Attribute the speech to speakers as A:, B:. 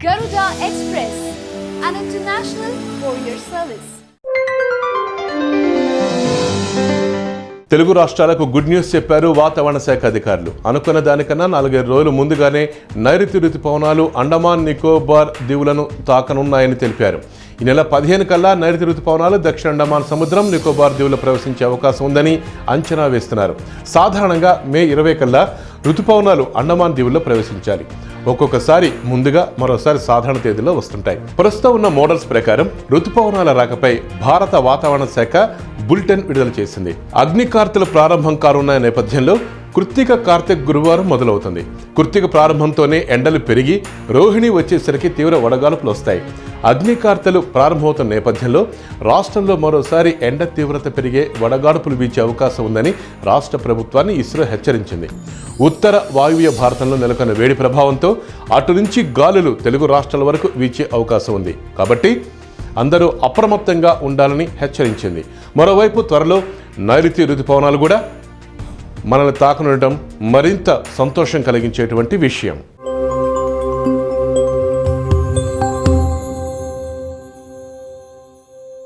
A: Garuda Express, an international courier service.
B: Telugu రాష్ట్రాలకు good news చెప్పారు వాతావరణ శాఖ అధికారులు. అనుకున్న దానికన్నా 4-5 రోజులు ముందుగానే నైరుతి రుతుపవనాలు అండమాన్ నికోబార్ దీవులను తాకనున్నాయని తెలిపారు. ఈ నెల 15 కల్లా నైరుతి రుతుపవనాలు దక్షిణ అండమాన్ సముద్రం నికోబార్ దీవులు ప్రవేశించే అవకాశం ఉందని అంచనా వేస్తున్నారు. సాధారణంగా మే 20 కల్లా రుతుపవనాలు అండమాన్ దీవుల్లో ప్రవేశించాలి. ఒక్కొక్కసారి ముందుగా, మరోసారి సాధారణ తేదీలో వస్తుంటాయి. ప్రస్తుతం ఉన్న మోడల్స్ ప్రకారం రుతుపవనాల రాకపై భారత వాతావరణ శాఖ బులెటిన్ విడుదల చేసింది. అగ్నికార్తెలు ప్రారంభం కానున్న నేపథ్యంలో కృత్తిక కార్తెక్ గురువారం మొదలవుతుంది. కృత్తిక ప్రారంభంతోనే ఎండలు పెరిగి రోహిణి వచ్చేసరికి తీవ్ర వడగాల్పులు వస్తాయి. అగ్నికార్తెలు ప్రారంభమవుతున్న నేపథ్యంలో రాష్ట్రంలో మరోసారి ఎండ తీవ్రత పెరిగే వడగాడుపులు వీచే అవకాశం ఉందని రాష్ట్ర ప్రభుత్వాన్ని ఇస్రో హెచ్చరించింది. ఉత్తర వాయువ్య భారతంలో నెలకొన్న వేడి ప్రభావంతో అటు నుంచి గాలులు తెలుగు రాష్ట్రాల వరకు వీచే అవకాశం ఉంది. కాబట్టి అందరూ అప్రమత్తంగా ఉండాలని హెచ్చరించింది. మరోవైపు త్వరలో నైరుతి రుతుపవనాలు కూడా మనల్ని తాకనుండటం మరింత సంతోషం కలిగించేటువంటి విషయం.